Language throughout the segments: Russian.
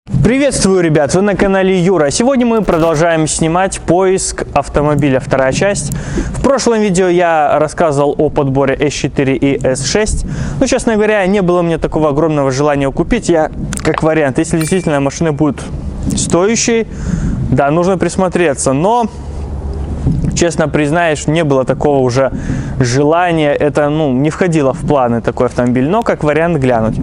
Приветствую, ребят! Вы на канале Юра. Сегодня мы продолжаем снимать поиск автомобиля, вторая часть. В прошлом видео я рассказывал о подборе S4 и S6. Но, честно говоря, не было мне такого огромного желания купить. Я, как вариант, если действительно машины будут стоящие, да, нужно присмотреться. Но, честно признаюсь, не было такого уже желания. Это, не входило в планы такой автомобиль. Но, как вариант, глянуть.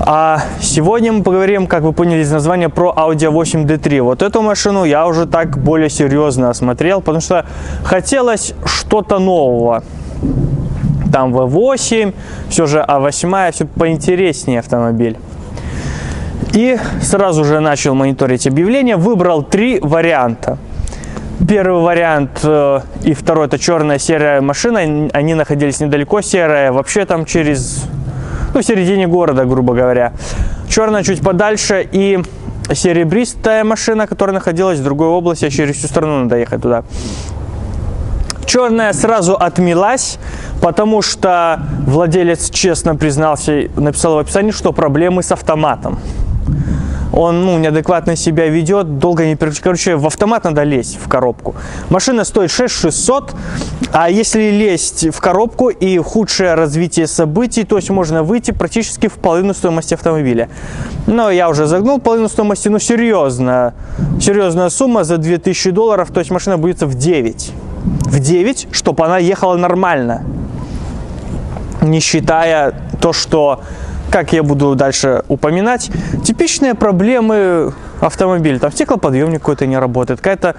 А сегодня мы поговорим, как вы поняли из названия, про Audi A8 D3. Вот эту машину я уже так более серьезно осмотрел, потому что хотелось что-то нового. Там V8, все же A8, все поинтереснее автомобиль. И сразу же начал мониторить объявления, выбрал три варианта. Первый вариант и второй — это черная серая машина, они находились недалеко, серая вообще там через... в середине города, грубо говоря. Черная чуть подальше и серебристая машина, которая находилась в другой области, а через всю страну надо ехать туда. Черная сразу отмелась, потому что владелец честно признался, написал в описании, что проблемы с автоматом. Он неадекватно себя ведет, долго не переключает. Короче, в автомат надо лезть, в коробку. Машина стоит 6600, а если лезть в коробку и худшее развитие событий, то есть можно выйти практически в половину стоимости автомобиля. Но я уже загнул половину стоимости, серьезная сумма за $2000, то есть машина будет в 9. В 9, чтобы она ехала нормально. Не считая то, что... Как я буду дальше упоминать, типичные проблемы автомобиля. Там стеклоподъемник какой-то не работает, какой-то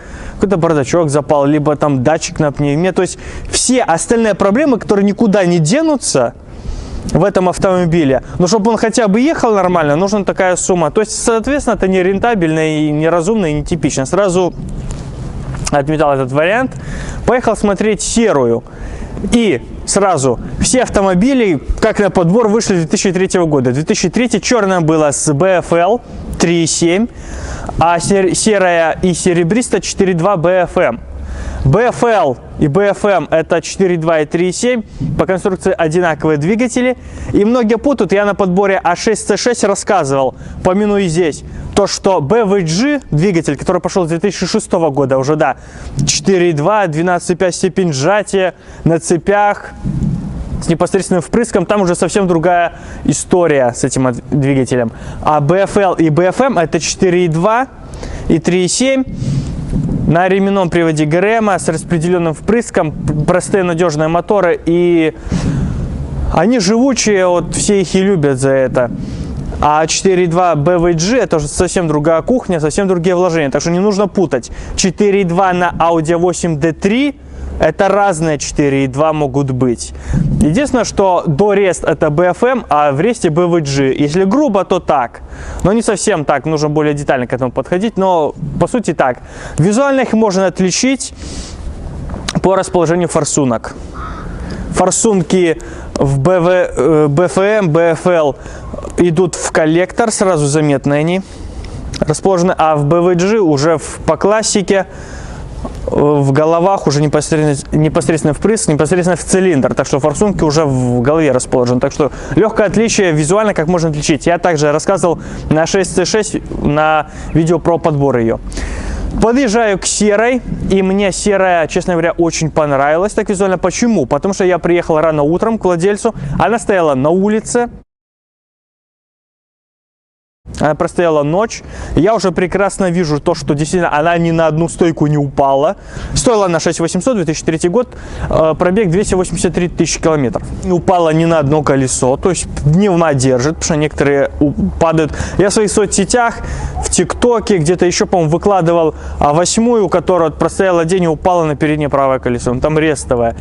бардачок запал, либо там датчик на пневме. То есть все остальные проблемы, которые никуда не денутся в этом автомобиле. Но чтобы он хотя бы ехал нормально, нужна такая сумма. То есть, соответственно, это не рентабельно и неразумно, и нетипично. Сразу отметал этот вариант. Поехал смотреть серую. И сразу все автомобили, как на подбор, вышли 2003 года. 2003 черная была с BFL 3.7, а серая и серебристая 4.2 BFM. BFL и BFM это 4.2 и 3.7, по конструкции одинаковые двигатели. И многие путают, я на подборе A6C6 рассказывал, помяну и здесь, то, что BVG двигатель, который пошел с 2006 года уже, да, 4.2, 12,5 степень сжатия, на цепях, с непосредственным впрыском, там уже совсем другая история с этим двигателем. А BFL и BFM это 4.2 и 3.7. На ременном приводе ГРМ с распределенным впрыском, простые надежные моторы, и они живучие, вот все их и любят за это. А 4.2 BVG это уже совсем другая кухня, совсем другие вложения, так что не нужно путать. 4.2 на Audi A8 D3 это разные 4.2 могут быть. Единственное, что до рест это BFM, а в ресте BVG. Если грубо, то так. Но не совсем так, нужно более детально к этому подходить, но по сути так. Визуально их можно отличить по расположению форсунок. Форсунки в BFM, BFL идут в коллектор, сразу заметны они расположены, а в BVG уже по классике в головах уже непосредственно впрыск, непосредственно в цилиндр, так что форсунки уже в голове расположены, так что легкое отличие визуально, как можно отличить. Я также рассказывал на 6C6 на видео про подбор ее. Подъезжаю к серой, и мне серая, честно говоря, очень понравилась так визуально. Почему? Потому что я приехал рано утром к владельцу, она стояла на улице. Она простояла ночь. Я уже прекрасно вижу то, что действительно она ни на одну стойку не упала. Стоила она 6800, 2003 год, пробег 283 тысячи километров. Не упала ни на одно колесо, то есть пневма держит, потому что некоторые падают. Я в своих соцсетях, в ТикТоке, где-то еще, по-моему, выкладывал A8, у которой простояла день и упала на переднее правое колесо. Там рестовая.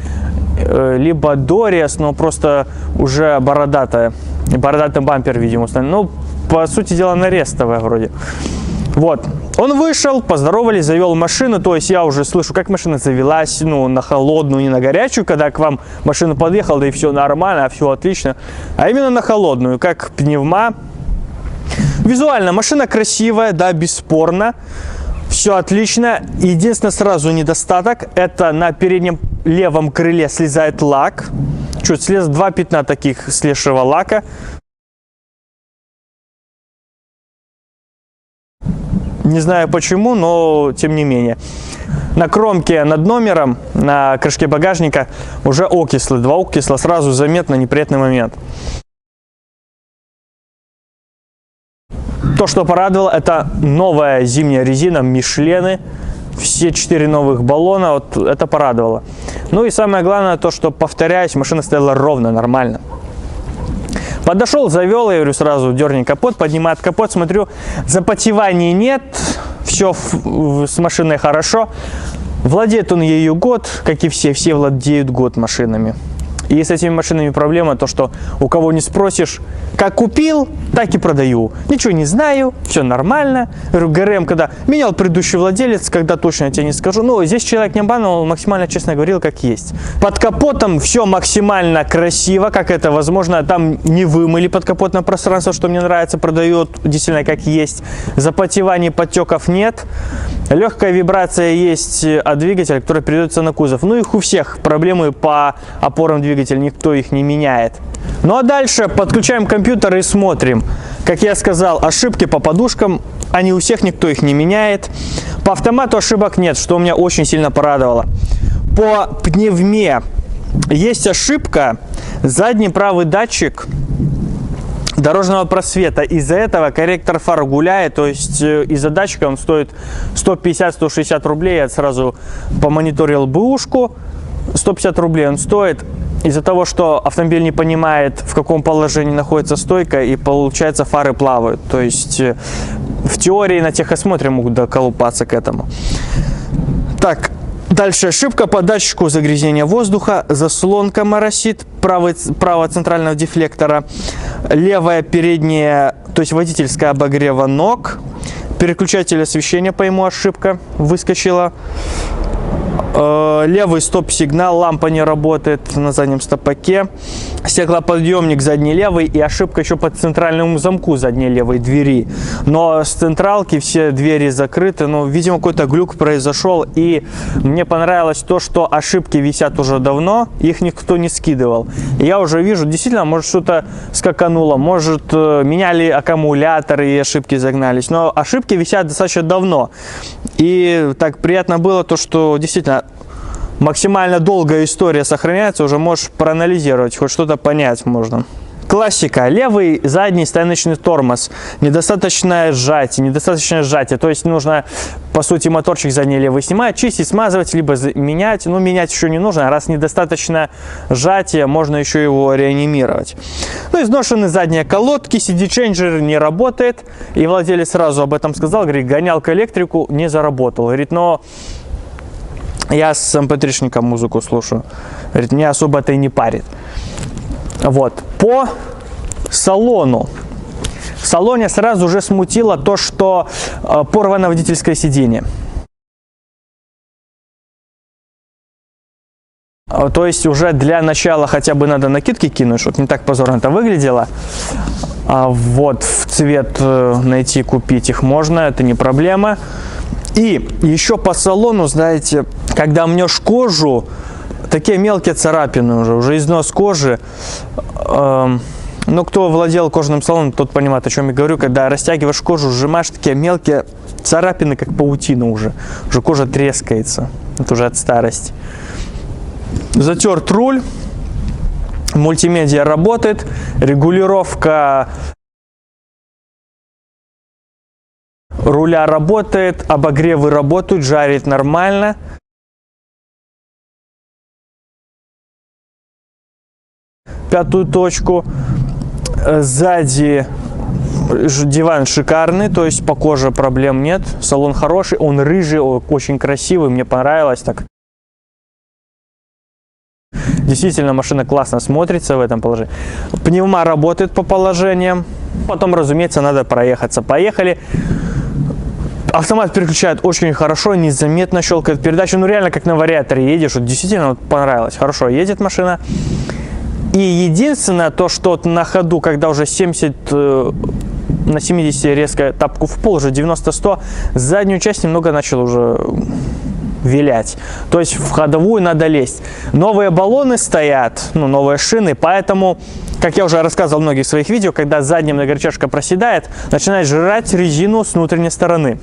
Либо дорез, но просто уже бородатая. Бородатый бампер, видимо, установлен. По сути дела, нарестовая вроде. Вот. Он вышел, поздоровались, завел машину. То есть я уже слышу, как машина завелась, на холодную, не на горячую, когда к вам машина подъехала, да и все нормально, все отлично. А именно на холодную, как пневма. Визуально машина красивая, да, бесспорно. Все отлично. Единственное, сразу недостаток, это на переднем левом крыле слезает лак. Чуть слез, 2 пятна таких слезшего лака. Не знаю почему, но тем не менее. На кромке над номером, на крышке багажника уже окислы. 2 окисла, сразу заметно неприятный момент. То, что порадовало, это новая зимняя резина Мишлены. Все 4 новых баллона, вот это порадовало. Ну и самое главное, то, что, повторяюсь, машина стояла ровно, нормально. Подошел, завел, я говорю, сразу дерни капот, поднимает капот, смотрю, запотеваний нет, все с машиной хорошо. Владеет он ею год, как и все владеют год машинами. И с этими машинами проблема то, что у кого не спросишь, как купил, так и продаю. Ничего не знаю, все нормально. Говорю, ГРМ, когда менял предыдущий владелец, когда точно я тебе не скажу. Но здесь человек не обманывал, максимально честно говорил, как есть. Под капотом все максимально красиво, как это возможно. Там не вымыли подкапотное пространство, что мне нравится, продает действительно как есть. Запотеваний, подтеков нет. Легкая вибрация есть от двигателя, которая передается на кузов. Ну их у всех проблемы по опорам двигателя. Никто их не меняет. Ну а дальше подключаем компьютер и смотрим. Как я сказал, ошибки по подушкам, они у всех, никто их не меняет. По автомату ошибок нет, что меня очень сильно порадовало. По пневме есть ошибка. Задний правый датчик дорожного просвета. Из-за этого корректор фар гуляет, то есть из-за датчика он стоит 150-160 рублей. Я сразу помониторил бэушку. 150 рублей он стоит. Из-за того, что автомобиль не понимает, в каком положении находится стойка, и получается фары плавают. То есть в теории на техосмотре могут доколупаться к этому. Так, дальше ошибка по датчику загрязнения воздуха. Заслонка моросит правого центрального дефлектора. Левая передняя, то есть водительская обогрева ног. Переключатель освещения по ему ошибка выскочила. Левый стоп-сигнал, лампа не работает на заднем стопаке. Стеклоподъемник задний левый и ошибка еще по центральному замку задней левой двери. Но с централки все двери закрыты. Ну, видимо, какой-то глюк произошел. И мне понравилось то, что ошибки висят уже давно. Их никто не скидывал. И я уже вижу, действительно, может что-то скакануло. Может меняли аккумуляторы и ошибки загнались. Но ошибки висят достаточно давно. И так приятно было то, что действительно максимально долгая история сохраняется, уже можешь проанализировать, хоть что-то понять можно. Классика. Левый задний стояночный тормоз. Недостаточное сжатие. То есть нужно, по сути, моторчик задний левый снимать, чистить, смазывать, либо менять. Но менять еще не нужно. Раз недостаточно сжатия, можно еще его реанимировать. Ну, изношены задние колодки, CD-чейнджер не работает. И владелец сразу об этом сказал. Говорит, гонял к электрику, не заработал. Говорит, но я с MP3-шником музыку слушаю. Говорит, меня особо-то и не парит. Вот. По салону. В салоне сразу же смутило то, что порвано водительское сиденье. То есть уже для начала хотя бы надо накидки кинуть, чтобы не так позорно это выглядело. Вот в цвет найти, купить их можно, это не проблема. И еще по салону, знаете, когда мнешь кожу, такие мелкие царапины уже износ кожи. Ну, кто владел кожаным салоном, тот понимает, о чем я говорю. Когда растягиваешь кожу, сжимаешь, такие мелкие царапины, как паутина уже. Уже кожа трескается. Это уже от старости. Затерт руль. Мультимедиа работает. Регулировка руля работает. Обогревы работают. Жарит нормально. Пятую точку. Сзади диван шикарный, то есть по коже проблем нет. Салон хороший, он рыжий, очень красивый, мне понравилось так. Действительно, машина классно смотрится в этом положении. Пневма работает по положениям. Потом, разумеется, надо проехаться. Поехали. Автомат переключает очень хорошо, незаметно щелкает передачу. Ну, реально, как на вариаторе едешь. Вот, действительно, вот, понравилось. Хорошо едет машина. И единственное, то, что на ходу, когда уже 70 на 70 резко тапку в пол, уже 90-100, заднюю часть немного начал уже вилять. То есть в ходовую надо лезть. Новые баллоны стоят, ну, новые шины, поэтому, как я уже рассказывал в многих своих видео, когда задняя многорычажка проседает, начинает жрать резину с внутренней стороны.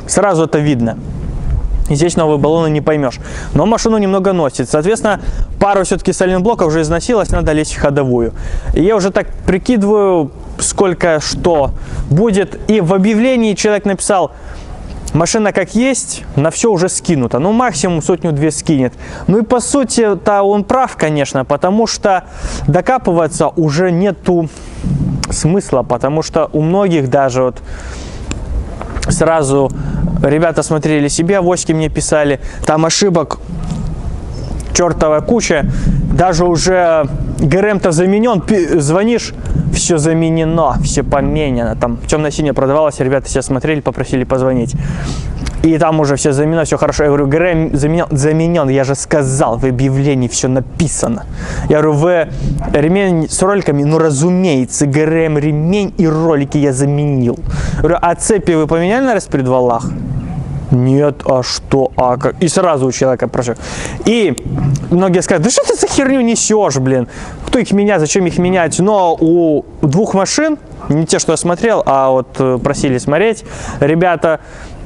Сразу это видно. И здесь новые баллоны не поймешь. Но машину немного носит. Соответственно, пару все-таки сайлентблоков уже износилось, надо лезть в ходовую. И я уже так прикидываю, сколько что будет. И в объявлении человек написал: машина как есть, на все уже скинуто. Ну, максимум сотню-две скинет. Ну и по сути-то он прав, конечно, потому что докапываться уже нету смысла. Потому что у многих даже вот сразу ребята смотрели себе, авоськи мне писали, там ошибок чертова куча. Даже уже ГРМ-то заменен, звонишь, все заменено, все поменено. Там темно-синее продавалось, ребята все смотрели, попросили позвонить. И там уже все заменено, все хорошо. Я говорю, ГРМ заменен, я же сказал, в объявлении все написано. Я говорю, вы ремень с роликами? Ну, разумеется, ГРМ, ремень и ролики я заменил. Я говорю, а цепи вы поменяли на распредвалах? Нет, а что, а как? И сразу у человека прошу. И многие скажут, да что ты за херню несешь, блин? Кто их меняет, зачем их менять? Но у двух машин, не те, что я смотрел, а вот просили смотреть, ребята,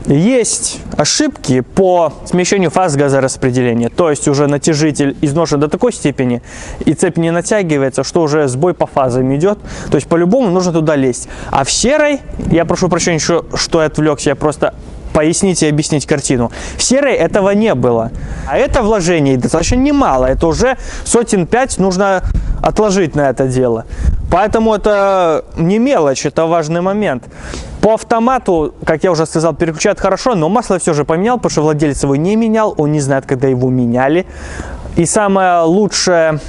есть ошибки по смещению фаз газораспределения. То есть уже натяжитель изношен до такой степени, и цепь не натягивается, что уже сбой по фазам идет. То есть по-любому нужно туда лезть. А в серой, я прошу прощения, что я отвлекся, я просто пояснить и объяснить картину. В серой этого не было. А это вложение достаточно немало. Это уже сотен 5 нужно отложить на это дело. Поэтому это не мелочь, это важный момент. По автомату, как я уже сказал, переключает хорошо, но масло все же поменял, потому что владелец его не менял, он не знает, когда его меняли. И самое лучшее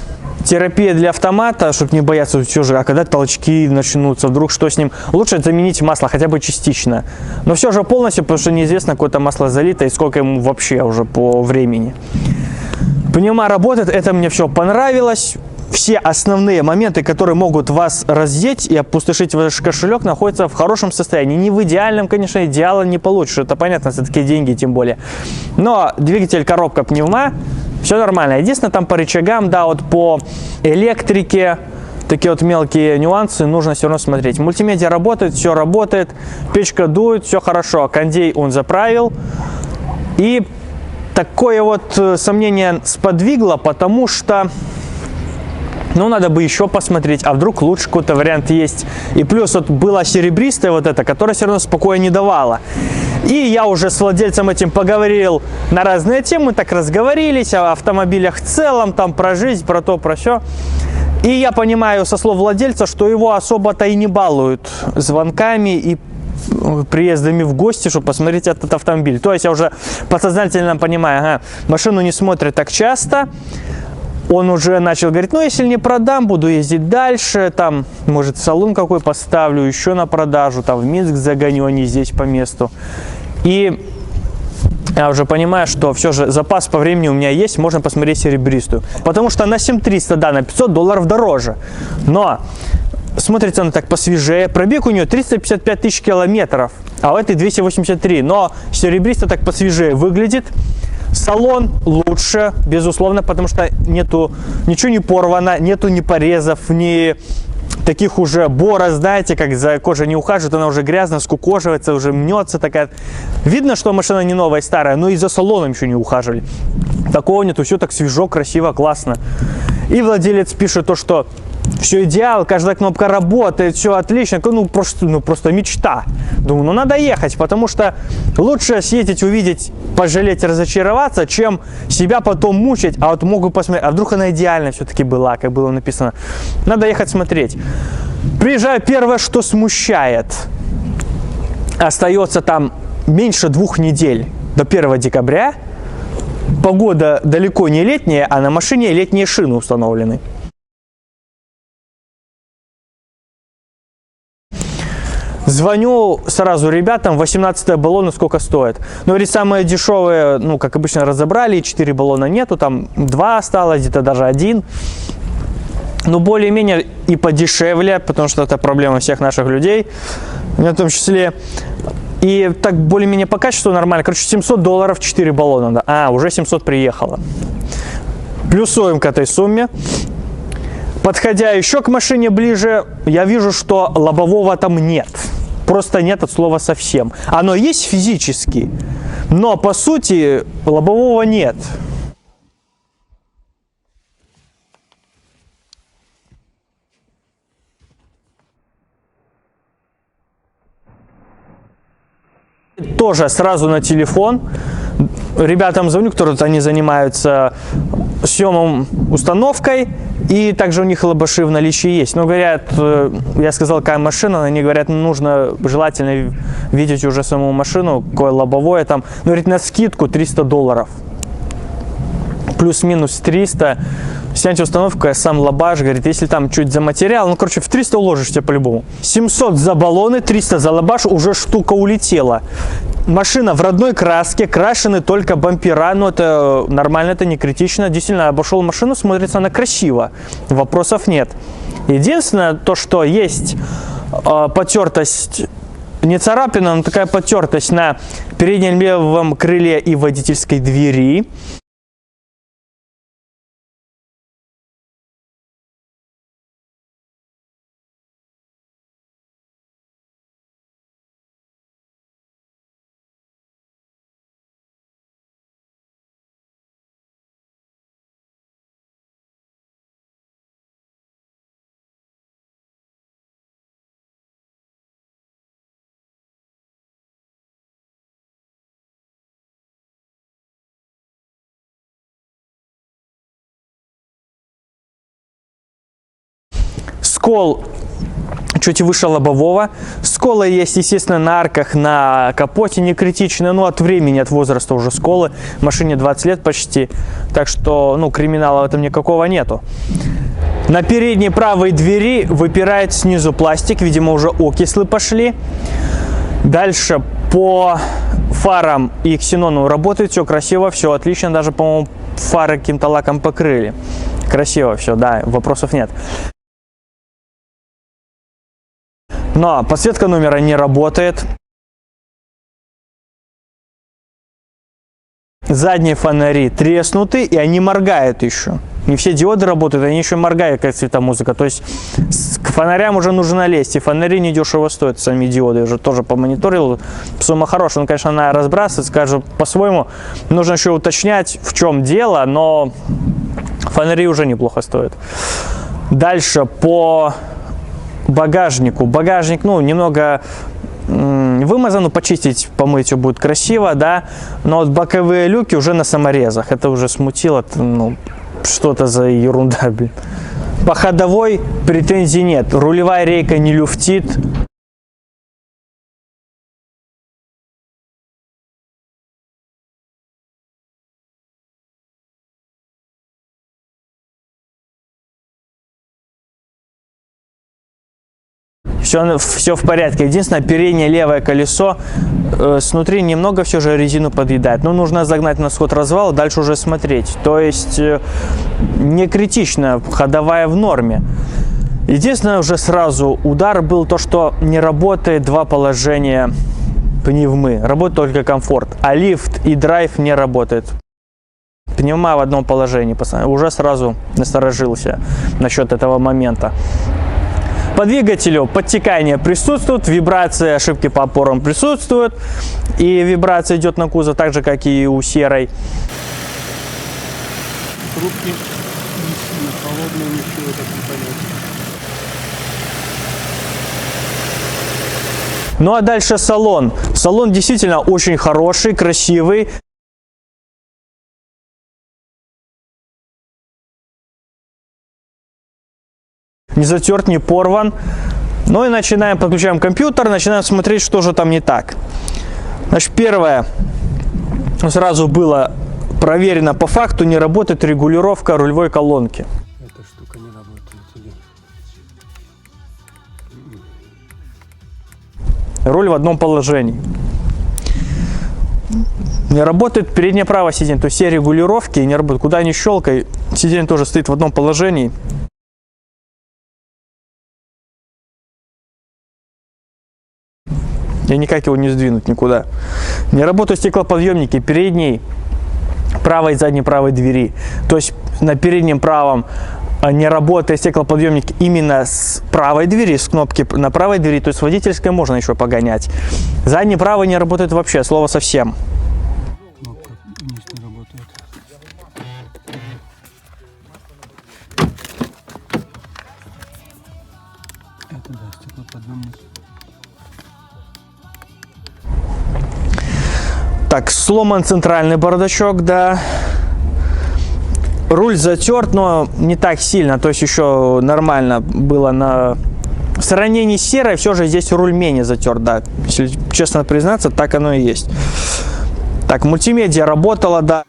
терапия для автомата, чтобы не бояться все же, а когда толчки начнутся, вдруг что с ним, лучше заменить масло хотя бы частично. Но все же полностью, потому что неизвестно, какое-то масло залито и сколько ему вообще уже по времени. Пневма работает, это мне все понравилось. Все основные моменты, которые могут вас раздеть и опустошить ваш кошелек, находятся в хорошем состоянии. Не в идеальном, конечно, идеала не получишь, это понятно, за такие деньги тем более. Но двигатель, коробка, пневма, все нормально. Единственное, там по рычагам, да, вот по электрике, такие вот мелкие нюансы нужно все равно смотреть. Мультимедиа работает, все работает, печка дует, все хорошо. Кондей он заправил. И такое вот сомнение сподвигло, потому что, ну, надо бы еще посмотреть, а вдруг лучше какой-то вариант есть. И плюс вот была серебристая вот эта, которая все равно спокоя не давала. И я уже с владельцем этим поговорил на разные темы, так разговорились о автомобилях в целом, там про жизнь, про то, про все. И я понимаю со слов владельца, что его особо-то и не балуют звонками и приездами в гости, чтобы посмотреть этот автомобиль. То есть я уже подсознательно понимаю, ага, машину не смотрят так часто. Он уже начал говорить, ну, если не продам, буду ездить дальше, там, может, салон какой поставлю, еще на продажу, там, в Минск загоню, а не здесь по месту. И я уже понимаю, что все же запас по времени у меня есть, можно посмотреть серебристую. Потому что на 7300, да, на $500 дороже. Но смотрится она так посвежее. Пробег у нее 355 тысяч километров, а у этой 283. Но серебристая так посвежее выглядит. Салон лучше, безусловно, потому что нету, ничего не порвано, нету ни порезов, ни таких уже борозд, знаете, как за кожей не ухаживает, она уже грязная, скукоживается, уже мнется такая. Видно, что машина не новая, старая, но и за салоном еще не ухаживали. Такого нету, все так свежо, красиво, классно. И владелец пишет то, что все идеал, каждая кнопка работает, все отлично, ну просто мечта. Думаю, ну надо ехать, потому что лучше съездить, увидеть, пожалеть, разочароваться, чем себя потом мучить, а вот могу посмотреть, а вдруг она идеально все-таки была, как было написано. Надо ехать смотреть. Приезжаю, первое, что смущает, остается там меньше 2 недель до 1 декабря, погода далеко не летняя, а на машине летние шины установлены. Звоню сразу ребятам, 18 баллона сколько стоит. Ну, говорит, самые дешевые, ну, как обычно, разобрали, 4 баллона нету, там 2 осталось, где-то даже 1. Ну, более-менее и подешевле, потому что это проблема всех наших людей, в том числе. И так более-менее по качеству нормально. Короче, $700 4 баллона. Да. А, уже 700 приехало. Плюсуем к этой сумме. Подходя еще к машине ближе, я вижу, что лобового там нет. просто нет от слова совсем. Оно есть физически, но по сути лобового нет. Тоже сразу на телефон. Ребятам звоню, которые они занимаются съемом, установкой, и также у них лобаши в наличии есть. Но говорят, я сказал, какая машина, они говорят, нужно желательно видеть уже саму машину, какое лобовое там. Ну, говорит, на скидку $300. Плюс-минус 300. Снять установку, сам лобаш, говорит, если там чуть за материал, ну, короче, в 300 уложишься по-любому. 700 за баллоны, 300 за лобаш, уже штука улетела. Машина в родной краске, крашены только бампера, но это нормально, это не критично. Действительно, обошел машину, смотрится она красиво, вопросов нет. Единственное, то, что есть потертость, не царапина, но такая потертость на переднем левом крыле и водительской двери. Скол чуть выше лобового. Сколы есть, естественно, на арках, на капоте, не критично, но от времени, от возраста уже сколы. Машине 20 лет почти, так что, ну, криминала в этом никакого нету. На передней правой двери выпирает снизу пластик, видимо, уже окислы пошли. Дальше по фарам и ксенону работает, все красиво, все отлично, даже, по-моему, фары каким-то лаком покрыли. Красиво все, да, вопросов нет. Но подсветка номера не работает. Задние фонари треснуты, и они моргают еще. Не все диоды работают, они еще моргают, как светомузыка. То есть к фонарям уже нужно лезть. И фонари недешево стоят, сами диоды. Я уже тоже помониторил. Сумма хорошая, ну, конечно, она разбрасывается, скажем, по-своему. Нужно еще уточнять, в чем дело, но фонари уже неплохо стоят. Дальше по багажнику. Багажник, ну, немного вымазан, но почистить, помыть его будет красиво, да. Но вот боковые люки уже на саморезах. Это уже смутило, ну, что-то за ерунда, блин. По ходовой претензий нет. Рулевая рейка не люфтит. Все в порядке. Единственное, переднее левое колесо снутри немного все же резину подъедает. Но нужно загнать на сход развала, дальше уже смотреть. То есть не критично, ходовая в норме. Единственное, уже сразу удар был то, что не работает два положения пневмы. Работает только комфорт, а лифт и драйв не работает. Пневма в одном положении. Уже сразу насторожился насчет этого момента. По двигателю подтекание присутствует, вибрации, ошибки по опорам присутствуют. И вибрация идет на кузов так же, как и у серой. Трубки не сильно холодные, ничего так не понятно. Ну а дальше салон. Салон действительно очень хороший, красивый. Не затерт, не порван. Ну и начинаем, подключаем компьютер, начинаем смотреть, что же там не так. Значит, первое, сразу было проверено по факту, не работает регулировка рулевой колонки. Эта штука не работает. Руль в одном положении. Не работает переднее правое сиденье, то есть все регулировки не работают. Куда ни щелкай, сиденье тоже стоит в одном положении. И никак его не сдвинуть никуда. Не работают стеклоподъемники передней, правой и задней правой двери. То есть на переднем правом не работает стеклоподъемник именно с правой двери, с кнопки на правой двери, то есть с водительской можно еще погонять. Задний правый не работает вообще, слово совсем. Кнопка вниз не работает. Это да, стеклоподъемник. Так, сломан центральный бардачок, да. Руль затерт, но не так сильно, то есть еще нормально было на... В сравнении с серой, все же здесь руль менее затерт, да. Если честно признаться, так оно и есть. Так, мультимедиа работала, да.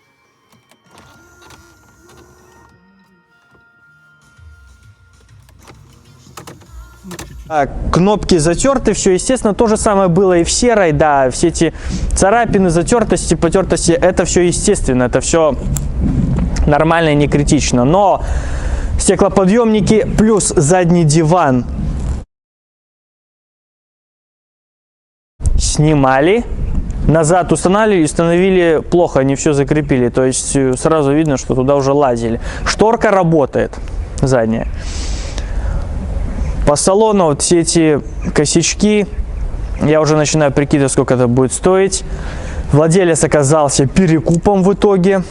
Кнопки затерты, все, естественно, то же самое было и в серой, да, все эти царапины, затертости, потертости, это все естественно, это все нормально и не критично, но стеклоподъемники плюс задний диван снимали, назад установили плохо, они все закрепили, то есть сразу видно, что туда уже лазили. Шторка работает, задняя. По салону вот все эти косячки, я уже начинаю прикидывать, сколько это будет стоить. Владелец оказался перекупом в итоге.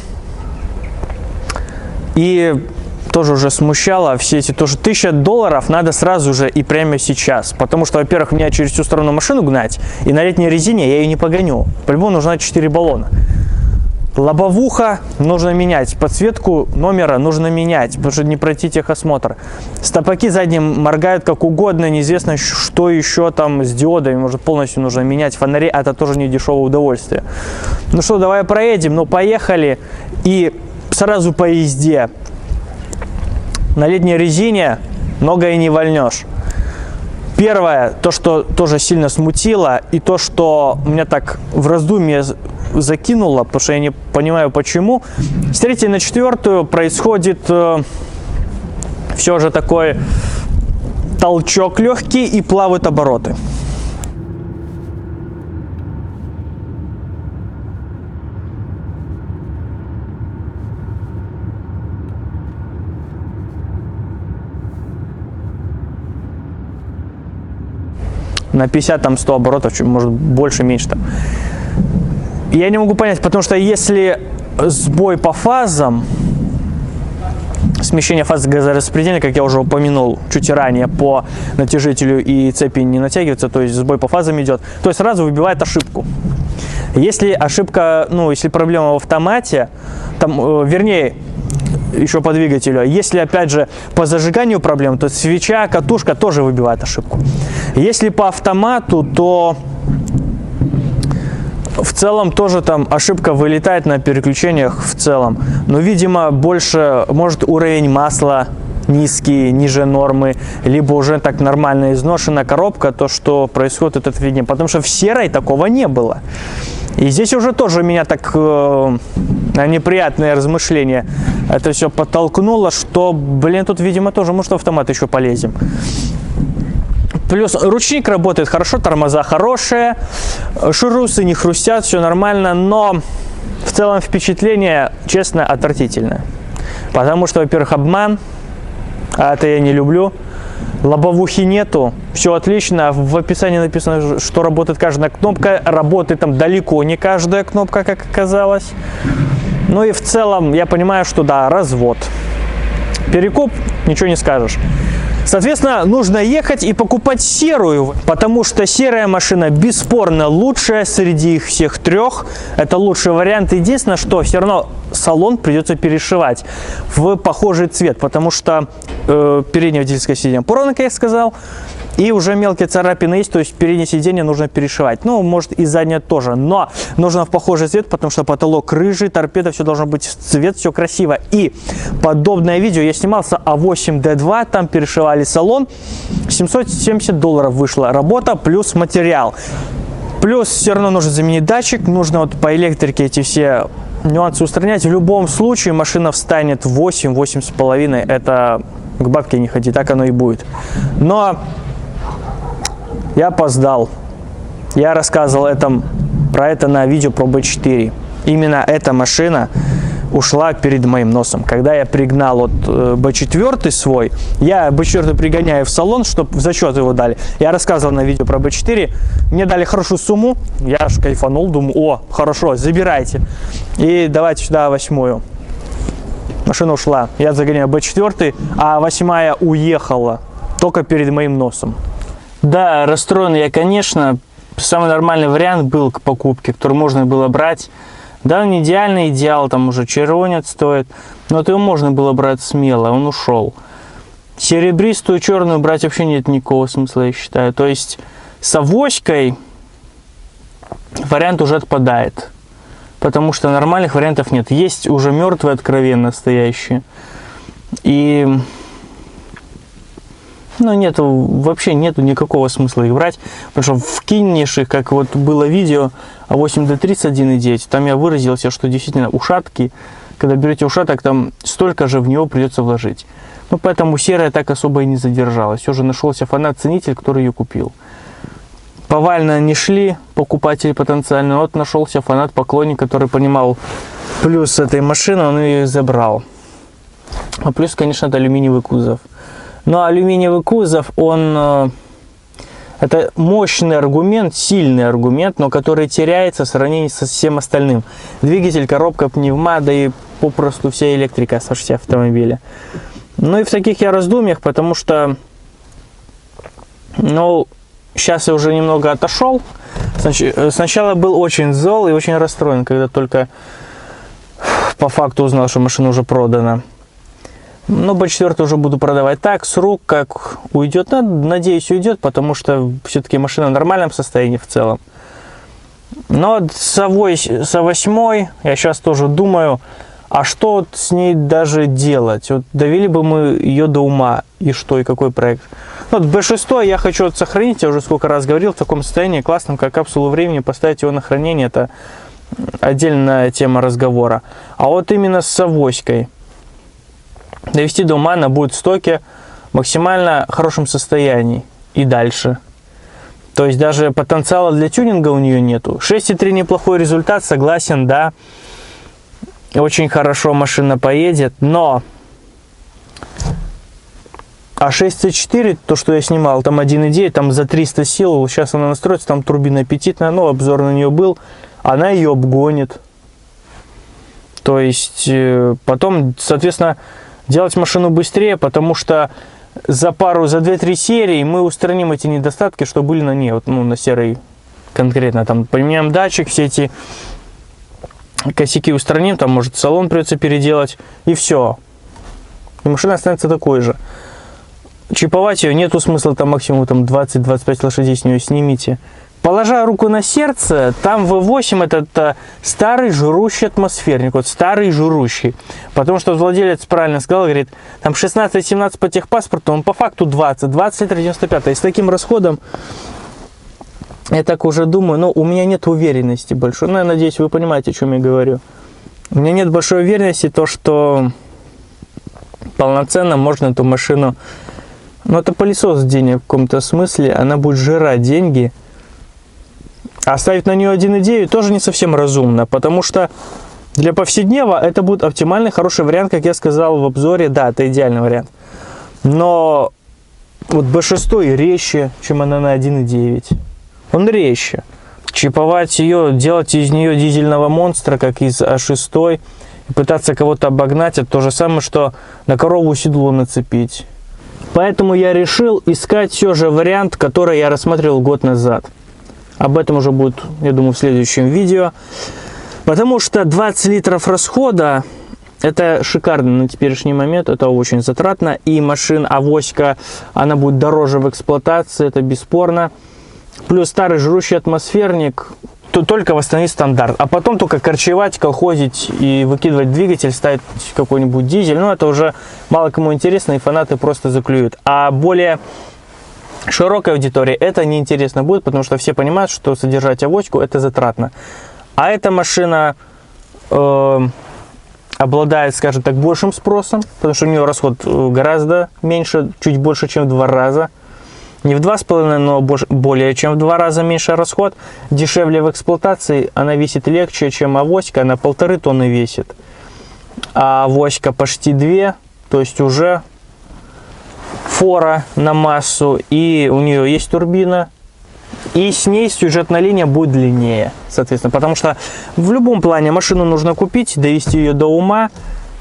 И тоже уже смущало все эти, тоже $1000 надо сразу же и прямо сейчас. Потому что, во-первых, мне через всю сторону машину гнать, и на летней резине я ее не погоню. По-любому нужно 4 баллона. Лобовуха нужно менять, подсветку номера нужно менять, потому что не пройти техосмотр. Стопаки задние моргают как угодно, неизвестно, что еще там с диодами, может полностью нужно менять. Фонари, это тоже не дешевое удовольствие. Ну что, давай проедем, ну поехали. И сразу по езде. На летней резине многое не вольнешь. Первое, то, что тоже сильно смутило, и то, что меня так в раздумье закинуло, потому что я не понимаю почему. С 3-й на 4-ю происходит все же такой толчок легкий и плавают обороты. На 50, там 100 оборотов, может больше, меньше там. Я не могу понять, потому что если сбой по фазам, смещение фаз газораспределения, как я уже упомянул чуть ранее, по натяжителю и цепи не натягивается, то есть сбой по фазам идет, то есть сразу выбивает ошибку. Если ошибка, ну, если проблема в автомате, там, вернее, еще по двигателю, если опять же по зажиганию проблем, то свеча, катушка тоже выбивает ошибку. Если по автомату, то в целом тоже там ошибка вылетает на переключениях в целом. Но, видимо, больше, может, уровень масла низкий, ниже нормы, либо уже так нормально изношена коробка, то, что происходит, это виднее. Потому что в серой такого не было. И здесь уже тоже меня так неприятное размышление это все подтолкнуло, что, блин, тут, видимо, тоже, может, в автомат еще полезем. Плюс ручник работает хорошо, тормоза хорошие, шурусы не хрустят, все нормально, но в целом впечатление, честно, отвратительное. Потому что, во-первых, обман, а это я не люблю, лобовухи нету, все отлично, в описании написано, что работает каждая кнопка, работает там далеко не каждая кнопка, как оказалось. Ну и в целом я понимаю, что да, развод. Перекуп, ничего не скажешь. Соответственно, нужно ехать и покупать серую, потому что серая машина бесспорно лучшая среди их всех трех. Это лучший вариант. Единственное, что все равно салон придется перешивать в похожий цвет, потому что переднее водительское сиденье порвано, как я сказал, и уже мелкие царапины есть, то есть переднее сиденье нужно перешивать. Ну, может, и заднее тоже, но нужно в похожий цвет, потому что потолок рыжий, торпеда, все должно быть в цвет, все красиво. И подобное видео я снимал с А8D2, там перешивали салон, $770 вышла работа плюс материал. Плюс все равно нужно заменить датчик, нужно вот по электрике эти все нюансы устранять. В любом случае машина встанет 8-8,5, это к бабке не ходи, так оно и будет. Но я опоздал. Я рассказывал про это на видео про B4. Именно эта машина ушла перед моим носом. Когда я пригнал вот B4 свой, я B4 пригоняю в салон, чтобы в зачет его дали. Я рассказывал на видео про B4, мне дали хорошую сумму, я аж кайфанул, думаю, о, хорошо, забирайте. И давайте сюда 8-ю. Машина ушла, я загоняю B4, а 8-я уехала только перед моим носом. Да, расстроен я, конечно. Самый нормальный вариант был к покупке, который можно было брать. Да, он не идеальный идеал, там уже червонец стоит, но его можно было брать смело, он ушел. Серебристую, черную брать вообще нет никакого смысла, я считаю. То есть с авоськой вариант уже отпадает, потому что нормальных вариантов нет. Есть уже мертвые, откровенно стоящие. И вообще нету никакого смысла их брать, потому что вкинешь их, как вот было видео А8D30 1.9, там я выразился, что действительно ушатки, когда берете ушаток, там столько же в него придется вложить. Ну, поэтому серая так особо и не задержалась. Уже нашелся фанат-ценитель, который ее купил. Повально не шли покупатели потенциально, вот нашелся фанат-поклонник, который понимал плюс этой машины, он ее забрал. А плюс, конечно, это алюминиевый кузов. Но алюминиевый кузов, он это мощный аргумент, сильный аргумент, но который теряется в сравнении со всем остальным. Двигатель, коробка, пневма, да и попросту вся электрика со шасси автомобиля. Ну и в таких я раздумьях, потому что, сейчас я уже немного отошел. Сначала был очень зол и очень расстроен, когда только по факту узнал, что машина уже продана. Но B4 уже буду продавать так, с рук, как уйдет. Надеюсь, уйдет, потому что все-таки машина в нормальном состоянии в целом. Но с А8 я сейчас тоже думаю, а что вот с ней даже делать? Вот довели бы мы ее до ума, и что, и какой проект? Вот B6 я хочу сохранить, я уже сколько раз говорил, в таком состоянии классном, как капсулу времени, поставить его на хранение, это отдельная тема разговора. А вот именно с авоськой довести до ума, она будет в стоке в максимально хорошем состоянии и дальше. То есть даже потенциала для тюнинга у нее нету. 6.3 неплохой результат, согласен, да. Очень хорошо машина поедет, но а 6.4, то, что я снимал, там 1.9, там за 300 сил, сейчас она настроится, там турбина аппетитная, обзор на нее был, она ее обгонит. То есть потом, соответственно, делать машину быстрее, потому что за 2-3 серии мы устраним эти недостатки, что были на ней, вот, на серой конкретно. Там поменяем датчик, все эти косяки устраним, там может салон придется переделать, и все. И машина останется такой же. Чиповать ее нету смысла, там максимум 20-25 лошадей с нее снимите. Положа руку на сердце, там V8 это старый жрущий атмосферник, вот старый жрущий. Потому что владелец правильно сказал, говорит, там 16-17 по техпаспорту, он по факту 20 литров 95. И с таким расходом, я так уже думаю, у меня нет уверенности большой. Я надеюсь, вы понимаете, о чем я говорю. У меня нет большой уверенности, то, что полноценно можно эту машину, это пылесос денег в каком-то смысле, она будет жрать деньги. А ставить на нее 1.9 тоже не совсем разумно, потому что для повседнева это будет оптимальный, хороший вариант, как я сказал в обзоре. Да, это идеальный вариант. Но вот B6 резче, чем она на 1.9. Он резче. Чиповать ее, делать из нее дизельного монстра, как из А6, и пытаться кого-то обогнать, это то же самое, что на корову седло нацепить. Поэтому я решил искать все же вариант, который я рассматривал год назад. Об этом уже будет, я думаю, в следующем видео. Потому что 20 литров расхода, это шикарно на теперешний момент, это очень затратно. И машина авоська, она будет дороже в эксплуатации, это бесспорно. Плюс старый жрущий атмосферник, то только восстановить стандарт. А потом только корчевать, колхозить и выкидывать двигатель, ставить какой-нибудь дизель. Это уже мало кому интересно, и фанаты просто заклюют. А более широкой аудитории это неинтересно будет, потому что все понимают, что содержать авоську это затратно. А эта машина обладает, скажем так, большим спросом, потому что у нее расход гораздо меньше, чуть больше, чем в 2 раза. Не в 2,5, но более чем в 2 раза меньше расход. Дешевле в эксплуатации, она весит легче, чем авоська, она 1,5 тонны весит. а авоська почти 2, то есть уже фора на массу, и у нее есть турбина, и с ней сюжетная линия будет длиннее, соответственно, потому что в любом плане машину нужно купить, довести ее до ума,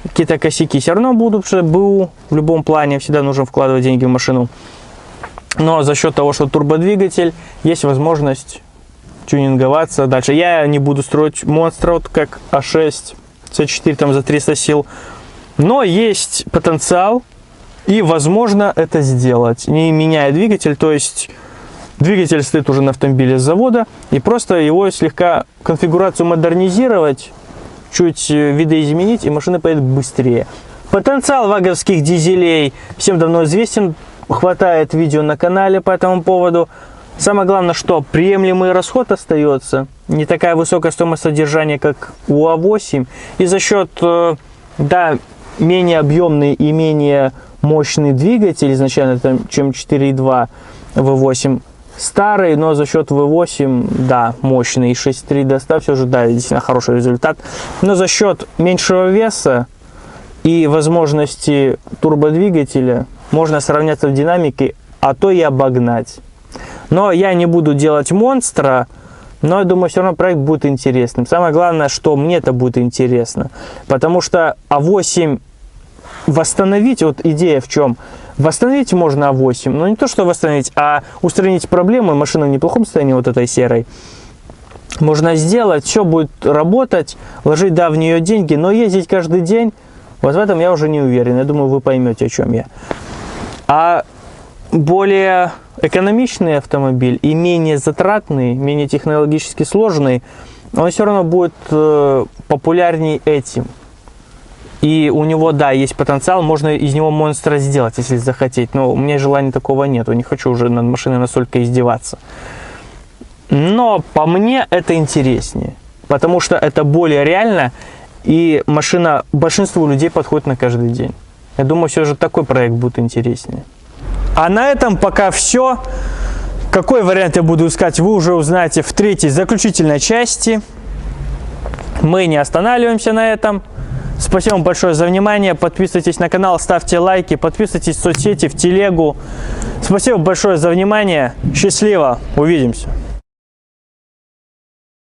какие-то косяки все равно будут, что БУ в любом плане всегда нужно вкладывать деньги в машину, но за счет того, что турбодвигатель, есть возможность тюнинговаться дальше. Я не буду строить монстра, вот как А6, С4 там за 300 сил, но есть потенциал, и возможно это сделать, не меняя двигатель, то есть двигатель стоит уже на автомобиле с завода, и просто его слегка конфигурацию модернизировать, чуть видоизменить, и машина поедет быстрее. Потенциал ваговских дизелей всем давно известен, хватает видео на канале по этому поводу. Самое главное, что приемлемый расход остается, не такая высокая стоимость содержания, как у А8, и за счет, да, менее объемный и менее мощный двигатель изначально, чем 4.2 V8, старый, но за счет V8, да, мощный, 6.3 достав, все же, да, действительно хороший результат, но за счет меньшего веса и возможности турбодвигателя можно сравняться в динамике, а то и обогнать. Но я не буду делать монстра, но я думаю, все равно проект будет интересным. Самое главное, что мне это будет интересно, потому что А8 восстановить, вот идея в чем? Восстановить можно А8, но не то, что восстановить, а устранить проблемы. Машина в неплохом состоянии, вот этой серой. Можно сделать, все будет работать, вложить, да, в нее деньги, но ездить каждый день, вот в этом я уже не уверен. Я думаю, вы поймете, о чем я. А более экономичный автомобиль и менее затратный, менее технологически сложный, он все равно будет популярней этим. И у него, да, есть потенциал, можно из него монстра сделать, если захотеть. Но у меня желания такого нету, не хочу уже над машиной настолько издеваться. Но по мне это интереснее, потому что это более реально, и машина большинству людей подходит на каждый день. Я думаю, все же такой проект будет интереснее. А на этом пока все. Какой вариант я буду искать, вы уже узнаете в третьей, заключительной части. Мы не останавливаемся на этом. Спасибо вам большое за внимание. Подписывайтесь на канал, ставьте лайки, подписывайтесь в соцсети, в телегу. Спасибо большое за внимание. Счастливо. Увидимся.